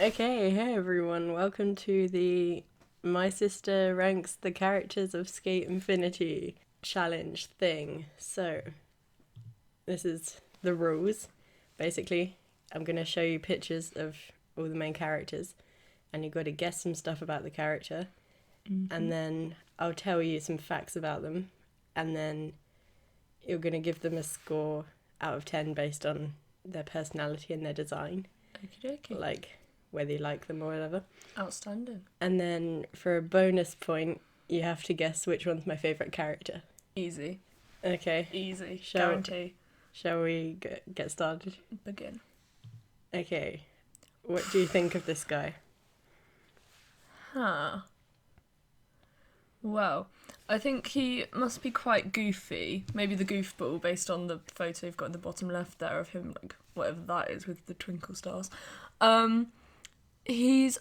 Okay, hey everyone, welcome to the My Sister Ranks the Characters of Skate Infinity challenge thing. So, this is the rules. Basically, I'm going to show you pictures of all the main characters, and you've got to guess some stuff about the character, and then I'll tell you some facts about them, and then you're going to give them a score out of 10 based on their personality and their design. Okie dokie. Like whether you like them or whatever. Outstanding. And then for a bonus point, you have to guess which one's my favourite character. Easy. Okay. Easy. Shall- Guarantee. Shall we get started? Begin. Okay. What do you think of this guy? Well, I think he must be quite goofy. Maybe the goofball, based on the photo you've got in the bottom left there of him, like, whatever that is with the twinkle stars.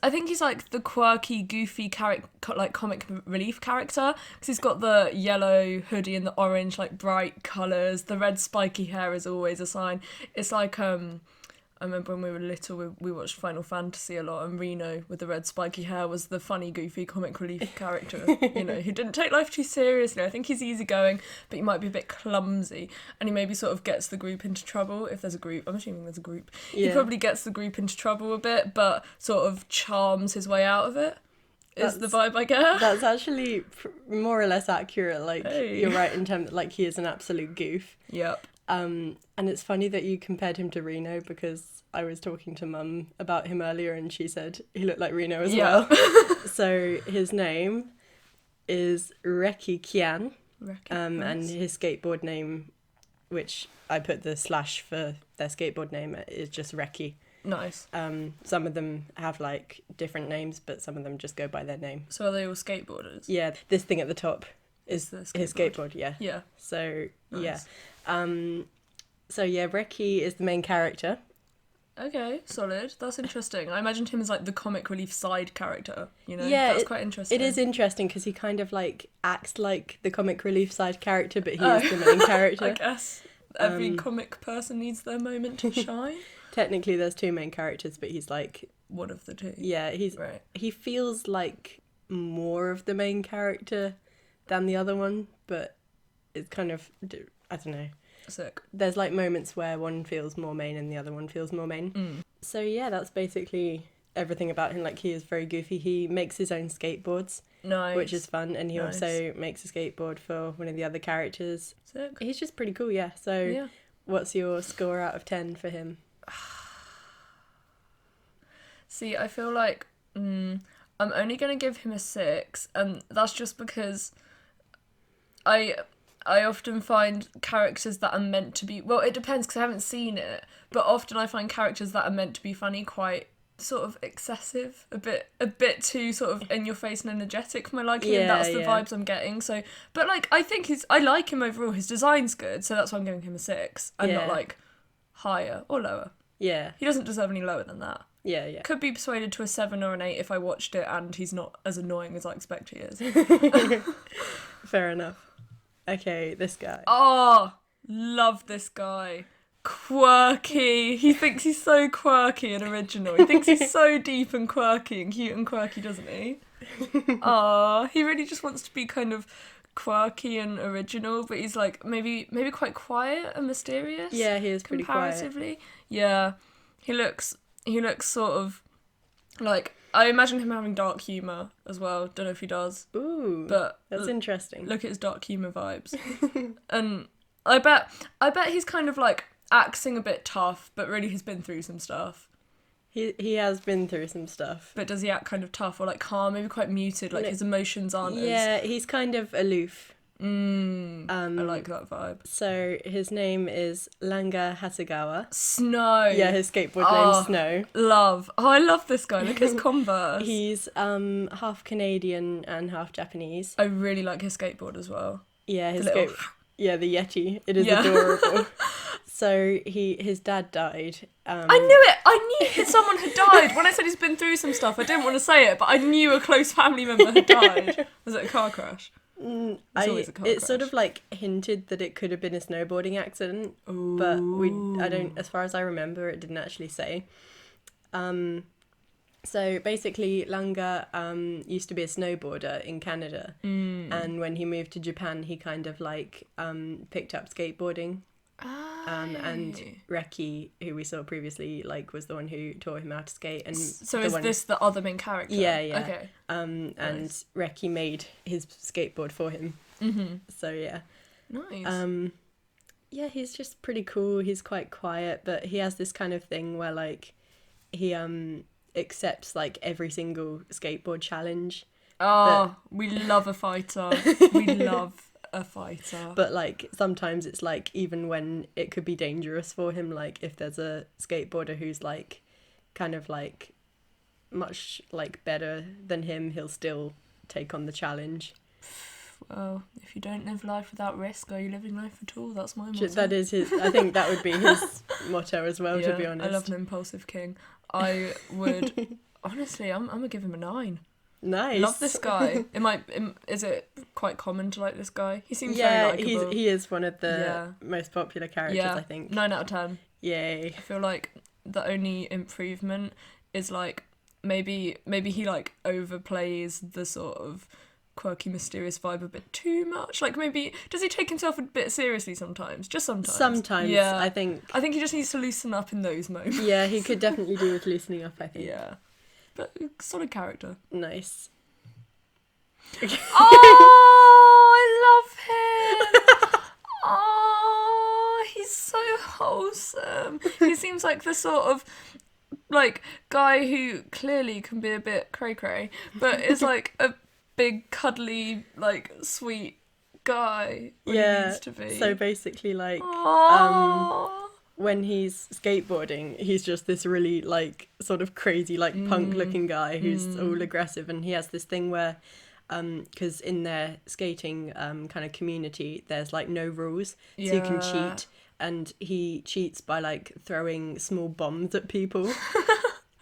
I think he's like the quirky, goofy like comic relief character, because he's got the yellow hoodie and the orange, like, bright colours. The red spiky hair is always a sign. It's like, I remember when we were little, we watched Final Fantasy a lot, and Reno with the red spiky hair was the funny, goofy comic relief character, who didn't take life too seriously. I think he's easygoing, but he might be a bit clumsy, and he maybe sort of gets the group into trouble, if there's a group. I'm assuming there's a group. Yeah. He probably gets the group into trouble a bit, but sort of charms his way out of it, is the vibe I get. That's actually more or less accurate. Like, Hey. You're right in terms like he is an absolute goof. Yep. And it's funny that you compared him to Reno, because I was talking to Mum about him earlier and she said he looked like Reno as well. So his name is Reki Kian, and his skateboard name, which I put the slash for their skateboard name, is just Reki. Nice. Some of them have like different names, but some of them just go by their name. So are they all skateboarders? Yeah, this thing at the top is the his skateboard, yeah. Yeah. So, Nice. yeah. Reki is the main character. Okay, solid. That's interesting. I imagined him as like the comic relief side character, Yeah, That's quite interesting. It is interesting because he kind of like acts like the comic relief side character, but he is the main character. I guess every comic person needs their moment to shine. Technically, there's two main characters, but he's like... One of the two. Yeah, Right. he feels like more of the main character than the other one, but it's kind of... I don't know. Sick. There's like moments where one feels more main and the other one feels more main. So yeah, that's basically everything about him. Like, he is very goofy. He makes his own skateboards, Nice. which is fun, and he Nice. also makes a skateboard for one of the other characters. Sick. He's just pretty cool, yeah. So Yeah. what's your score out of 10 for him? See, I feel like I'm only going to give him a 6, and that's just because I often find characters that are meant to be... Well, it depends, because I haven't seen it, but often I find characters that are meant to be funny quite sort of excessive, a bit too sort of in your face and energetic for my liking, and that's the vibes I'm getting. So, but like, I like him overall. His design's good, so that's why I'm giving him a 6, and not like higher or lower. Yeah. He doesn't deserve any lower than that. Yeah. Could be persuaded to a 7 or an 8 if I watched it and he's not as annoying as I expect he is. Fair enough. Okay, this guy. Oh, love this guy. Quirky. He thinks he's so quirky and original. He thinks he's so deep and quirky and cute and quirky, doesn't he? Oh, he really just wants to be kind of quirky and original, but he's like maybe quite quiet and mysterious. Yeah, he is pretty quiet. Comparatively. Yeah. He looks sort of like, I imagine him having dark humour as well. Don't know if he does. Ooh, but that's interesting. Look at his dark humour vibes. And I bet he's kind of like acting a bit tough, but really has been through some stuff. He has been through some stuff. But does he act kind of tough or like calm, maybe quite muted, like his emotions aren't as... Yeah, he's kind of aloof. I like that vibe. So his name is Langa Hasegawa. Snow. Yeah, his skateboard name's Snow. Love. Oh, I love this guy. Look at his Converse. He's half Canadian and half Japanese. I really like his skateboard as well. Yeah, his little... Yeah, the Yeti. It is adorable. So his dad died. I knew it. I knew someone had died. When I said he's been through some stuff, I didn't want to say it, but I knew a close family member had died. Was it a car crash? It's sort of like hinted that it could have been a snowboarding accident, but I don't, as far as I remember, it didn't actually say. So basically, Langa used to be a snowboarder in Canada, and when he moved to Japan, he kind of like picked up skateboarding. And Reki, who we saw previously, like was the one who taught him how to skate. And so is this the other main character? Yeah, yeah. Okay. And Nice. Reki made his skateboard for him. So yeah. Nice. Yeah, he's just pretty cool. He's quite quiet, but he has this kind of thing where like he accepts like every single skateboard challenge. Oh, we love a fighter. We love a fighter. But like sometimes it's like even when it could be dangerous for him, like if there's a skateboarder who's like kind of like much like better than him, he'll still take on the challenge. Well, if you don't live life without risk, are you living life at all? That's my motto. That is his. I think that would be his motto as well. Yeah, to be honest, I love an impulsive king. I would honestly, I'm gonna give him a 9. Nice. Love this guy. Is it quite common to like this guy? He seems Yeah, very likeable. he is one of the most popular characters. I think 9 out of 10. Yay. I feel like the only improvement is like maybe he like overplays the sort of quirky, mysterious vibe a bit too much. Like maybe does he take himself a bit seriously sometimes? Just sometimes. Sometimes, yeah. I think he just needs to loosen up in those moments. Yeah, he could definitely do with loosening up. I think. Yeah, but solid character. Nice. Oh, I love him. Oh, he's so wholesome. He seems like the sort of like guy who clearly can be a bit cray cray, but is like a big cuddly like sweet guy when he needs to be. So basically like Aww. When he's skateboarding, he's just this really like sort of crazy like punk looking guy who's all aggressive, and he has this thing where because in their skating kind of community there's like no rules, so you can cheat, and he cheats by like throwing small bombs at people.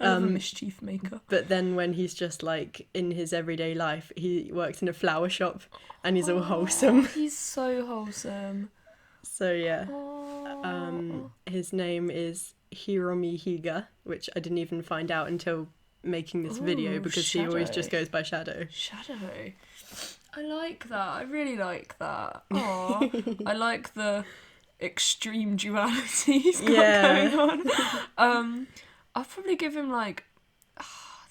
A mischief maker. But then when he's just like in his everyday life, he works in a flower shop and he's all wholesome. He's so wholesome. So yeah, his name is Hiromi Higa, which I didn't even find out until making this video because he always just goes by Shadow. Shadow. I like that. I really like that. Aww. I like the extreme duality he's got going on. I'll probably give him like...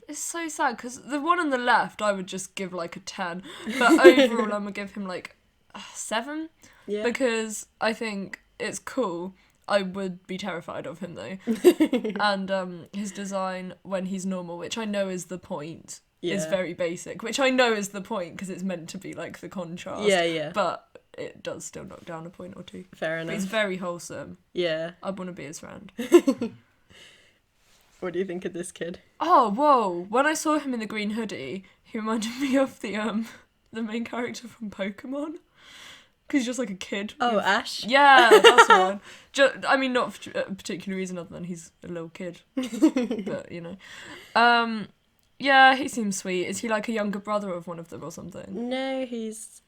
it's so sad because the one on the left I would just give like a 10. But overall I'm going to give him like a 7. Yeah. Because I think it's cool. I would be terrified of him though. And his design when he's normal, which I know is the point, is very basic. Which I know is the point because it's meant to be like the contrast. Yeah. But it does still knock down a point or two. Fair enough. But he's very wholesome. Yeah. I'd want to be his friend. What do you think of this kid? Oh, whoa. When I saw him in the green hoodie, he reminded me of the main character from Pokemon. Because he's just like a kid. Oh, Ash? Yeah, that's the one. I mean, not for a particular reason other than he's a little kid. But, you know. Yeah, he seems sweet. Is he like a younger brother of one of them or something? No, he's...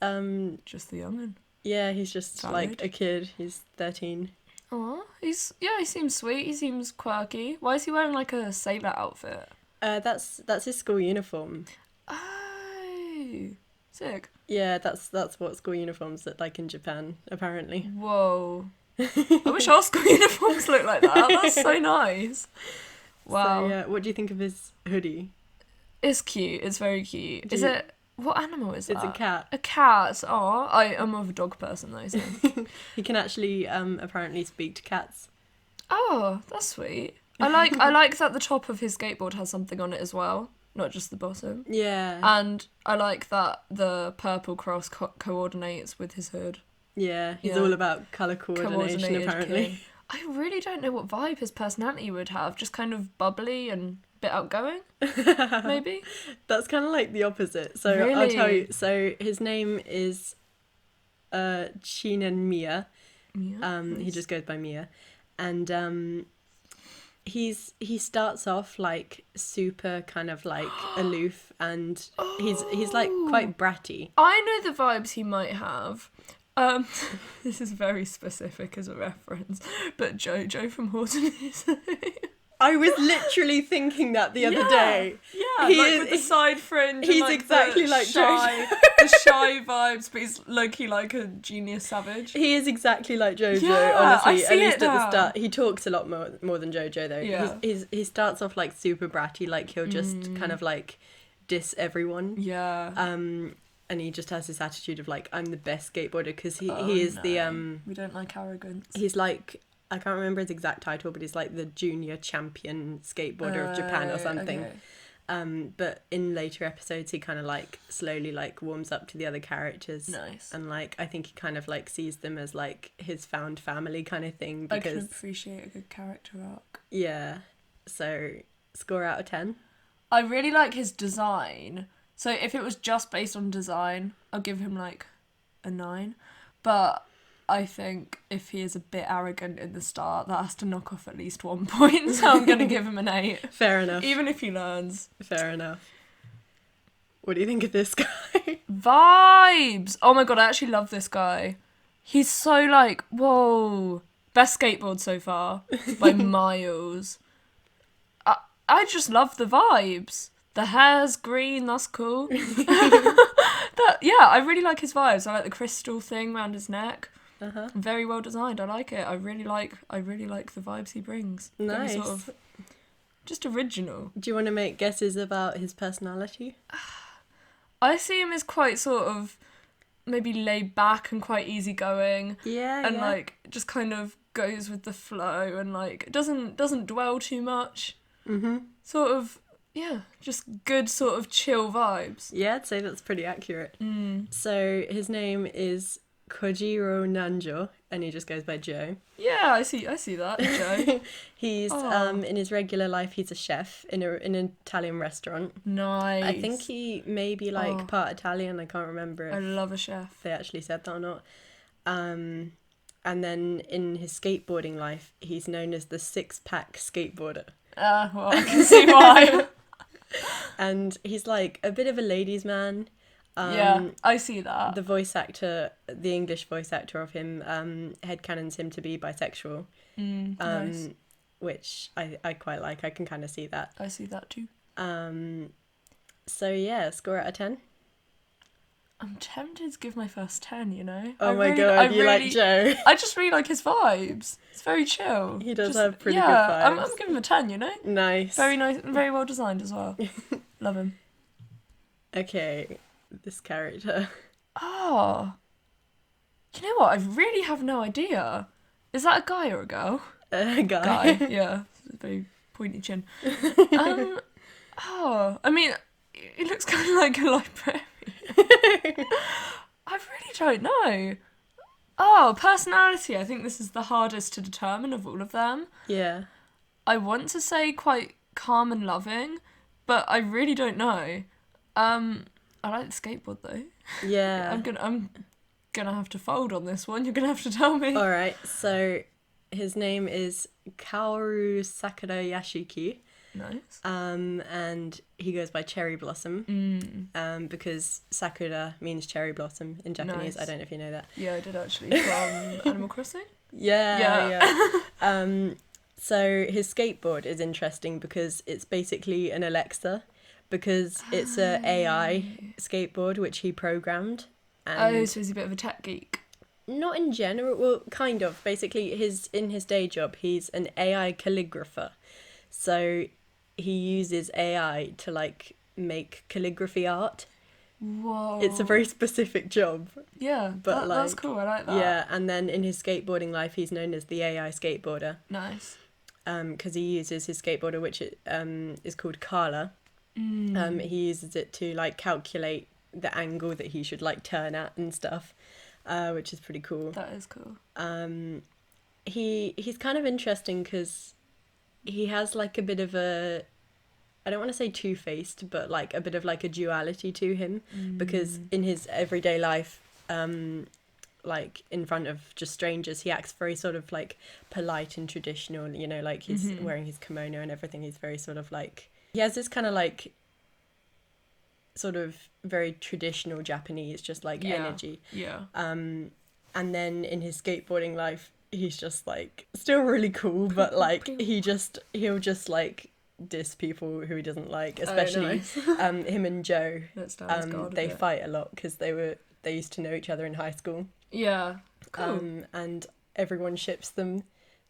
just the young'un. Yeah, he's just like a kid. He's 13. Oh, he seems sweet. He seems quirky. Why is he wearing like a sailor outfit? That's his school uniform. Oh, sick. Yeah, that's what school uniforms look like in Japan, apparently. Whoa. I wish our school uniforms looked like that. That's so nice. Wow. So, yeah, what do you think of his hoodie? It's cute. It's very cute. Is it... What animal is that? It's a cat. A cat. Oh, I'm more of a dog person though. So. He can actually apparently speak to cats. Oh, that's sweet. I like that the top of his skateboard has something on it as well, not just the bottom. Yeah. And I like that the purple cross coordinates with his hood. Yeah, he's all about colour coordination apparently. King. I really don't know what vibe his personality would have. Just kind of bubbly and a bit outgoing, maybe? That's kind of like the opposite. So really? I'll tell you. So his name is Chinen Mia. He just goes by Mia. And he starts off like super kind of like aloof, and he's like quite bratty. I know the vibes he might have. This is very specific as a reference, but Jojo from Horton Hears. I was literally thinking that the other day. Yeah, He like is- with the side fringe. he's and like exactly the like shy, Jojo. the shy vibes, but he's low-key like a genius savage. He is exactly like Jojo, Yeah, honestly. I see At least it at the now. start. He talks a lot more than Jojo though. Yeah. He starts off like super bratty, like he'll just kind of like diss everyone. Yeah. And he just has this attitude of like, I'm the best skateboarder, because he Oh, is no. the We don't like arrogance. he's like, I can't remember his exact title, but he's like the junior champion skateboarder of Japan or something. Okay. But in later episodes he kind of like slowly like warms up to the other characters. Nice. And like I think he kind of like sees them as like his found family kind of thing, I can because appreciate a good character arc. yeah. So score out of 10. I really like his design. So if it was just based on design, I'll give him like a 9. But I think if he is a bit arrogant in the start, that has to knock off at least 1 point. So I'm going to give him an 8. Fair enough. Even if he learns. Fair enough. What do you think of this guy? Vibes! Oh my god, I actually love this guy. He's so like, whoa. Best skateboard so far. By miles. I just love the vibes. The hair's green, that's cool. I really like his vibes. I like the crystal thing around his neck. Very well designed. I like it. I really like the vibes he brings. Nice. Very sort of just original. Do you want to make guesses about his personality? I see him as quite sort of maybe laid back and quite easygoing. Yeah. And like just kind of goes with the flow and like doesn't dwell too much. Sort of, yeah, just good sort of chill vibes. Yeah, I'd say that's pretty accurate. So his name is Kojiro Nanjo, and he just goes by Joe. Yeah, I see that, Joe. He's in his regular life he's a chef in an Italian restaurant. Nice. I think he may be like part Italian. I can't remember if I love a chef. they actually said that or not. And then in his skateboarding life, he's known as the six-pack skateboarder. Well, I can see why. And he's like a bit of a ladies' man. Yeah, I see that. The English voice actor of him, headcanons him to be bisexual. Nice. Which I quite like. I can kind of see that. I see that too. So yeah, score out of 10. I'm tempted to give my first 10, you know? Oh my god, you like Joe. I just really like his vibes. It's very chill. He does have pretty good vibes. I'm giving him a 10, you know? Nice. Very nice, very well designed as well. Love him. Okay, this character. Oh. You know what? I really have no idea. Is that a guy or a girl? Guy. Yeah. Very pointy chin. I mean, he looks kind of like a librarian. I really don't know. Oh, personality. I think this is the hardest to determine of all of them. Yeah. I want to say quite calm and loving, but I really don't know. I like the skateboard though. Yeah. I'm gonna have to fold on this one. You're gonna have to tell me. All right. So his name is Kaoru Sakura Yashiki. Nice. And he goes by Cherry Blossom. Because Sakura means cherry blossom in Japanese. Nice. I don't know if you know that. Yeah, I did actually from Animal Crossing. Yeah. So his skateboard is interesting because it's basically an Alexa, because it's a AI skateboard which he programmed. And So he's a bit of a tech geek. not in general, well, kind of. Basically, in his day job, he's an AI calligrapher. So he uses AI to like make calligraphy art. Whoa. It's a very specific job. Yeah, but that's like, cool. I like that. Yeah, and then in his skateboarding life, he's known as the AI skateboarder. Nice. Because he uses his skateboarder, which is called Carla. He uses it to like calculate the angle that he should like turn at and stuff, which is pretty cool. That is cool. He's kind of interesting because he has like a bit of a, I don't want to say two-faced, but like a bit of like a duality to him, because in his everyday life, like in front of just strangers, he acts very sort of like polite and traditional, you know, like he's wearing his kimono and everything. He's very sort of like, he has this kind of like sort of very traditional Japanese just like energy. Yeah. And then in his skateboarding life, he's just like still really cool, but like he'll just like diss people who he doesn't like, especially him and Joe. They fight a lot because they used to know each other in high school. Yeah, cool. And everyone ships them.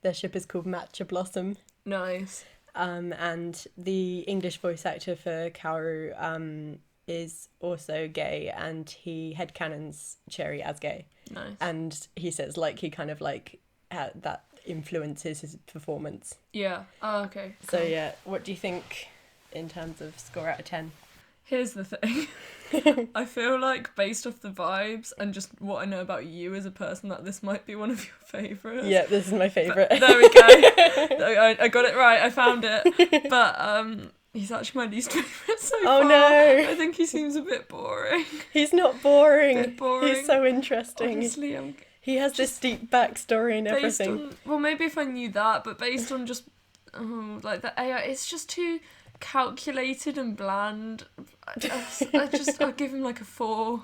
Their ship is called Matcha Blossom. Nice. And the English voice actor for Kaoru is also gay, and he headcanons Cherry as gay. Nice. And he says like he kind of like that influences his performance. Yeah. Oh, okay. Cool. So yeah, what do you think in terms of score out of 10? Here's the thing. I feel like based off the vibes and just what I know about you as a person, that this might be one of your favourites. Yeah, this is my favourite. There we go. I got it right. I found it. But he's actually my least favourite so far. Oh no! I think he seems a bit boring. He's not boring. A bit boring. He's so interesting. Honestly, he has this deep backstory and everything. Well, maybe if I knew that, but based on just like the AI, it's just too calculated and bland. I'll give him like a 4.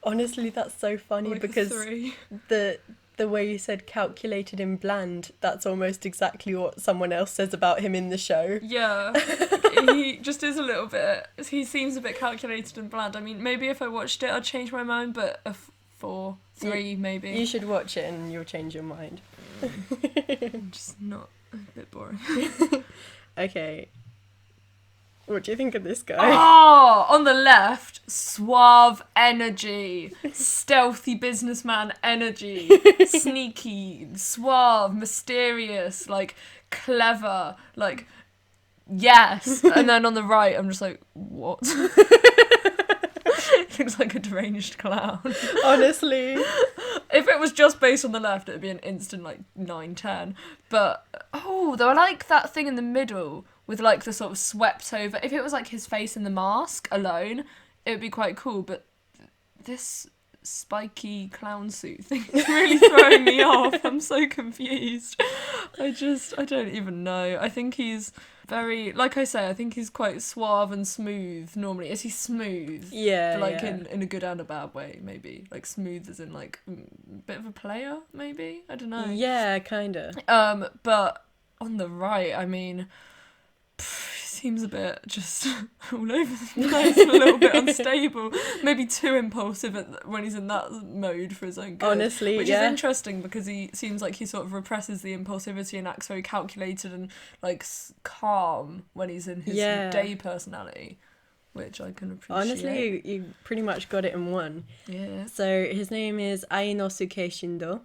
Honestly, that's so funny, like because the way you said calculated and bland, that's almost exactly what someone else says about him in the show. Yeah. He just is a little bit, he seems a bit calculated and bland. I mean, maybe if I watched it I'd change my mind, but a 4, 3 maybe. You should watch it and you'll change your mind. I'm just not, a bit boring. Okay. What do you think of this guy? Oh, on the left, suave energy, stealthy businessman energy, sneaky, suave, mysterious, like clever, like yes. And then on the right, I'm just like, what? Looks like a deranged clown. Honestly. If it was just based on the left, it'd be an instant like 9-10. But though I like that thing in the middle with like the sort of swept over. If it was like his face in the mask alone, it would be quite cool. But this spiky clown suit thing is really throwing me off. I'm so confused. I don't even know. I think he's very, like I say, I think he's quite suave and smooth normally. Is he smooth? Yeah. Like in a good and a bad way, maybe. Like smooth as in like a bit of a player, maybe? I don't know. Yeah, kinda. But on the right, I mean, seems a bit just all over the place, a little bit unstable, maybe too impulsive when he's in that mode for his own good. Honestly, which is interesting because he seems like he sort of represses the impulsivity and acts very calculated and like calm when he's in his day personality, which I can appreciate. Honestly, you pretty much got it in one. Yeah. So his name is Ainosuke Shindo,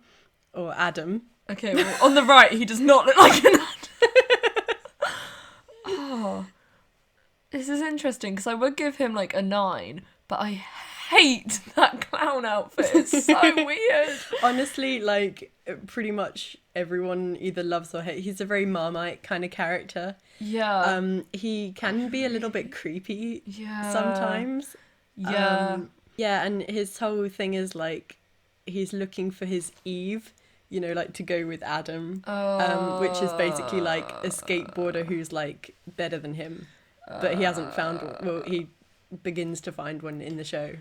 or Adam. Okay, well, on the right, he does not look like an Adam. Oh, this is interesting because I would give him like a 9, but I hate that clown outfit. It's so weird. Honestly, like pretty much everyone either loves or hates. He's a very Marmite kind of character. Yeah. He can be a little bit creepy. Yeah. Sometimes. Yeah. Yeah, and his whole thing is like he's looking for his Eve. You know, like to go with Adam, which is basically like a skateboarder who's like better than him, but he hasn't found one. Well, he begins to find one in the show.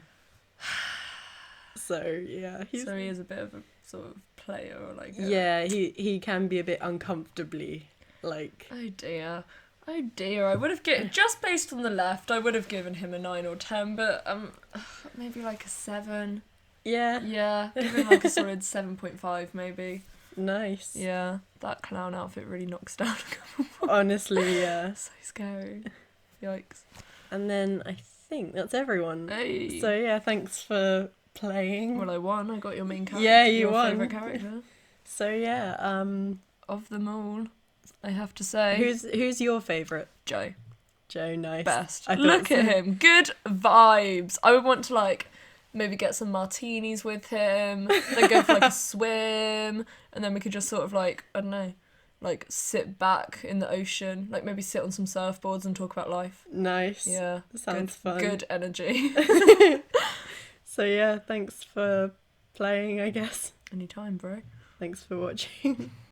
So yeah, he is a bit of a sort of player, or like he can be a bit uncomfortably like. Oh dear. I would have given, just based on the left, I would have given him a 9 or 10, but maybe like a 7. Yeah, give him like a solid 7.5 maybe. Nice. Yeah, that clown outfit really knocks down a couple. Honestly, yeah. So scary. Yikes. And then I think that's everyone. Hey. So yeah, thanks for playing. Well, I won. I got your main character. Yeah, you won. Your favourite character. So yeah, of them all, I have to say. Who's your favourite? Joe. Joe, nice. Best. Look at him. Good vibes. I would want to like maybe get some martinis with him, then go for like a swim, and then we could just sort of like, I don't know, like sit back in the ocean, like maybe sit on some surfboards and talk about life. Nice. Yeah. Sounds fun. Good energy. So yeah, thanks for playing, I guess. Anytime, bro. Thanks for watching.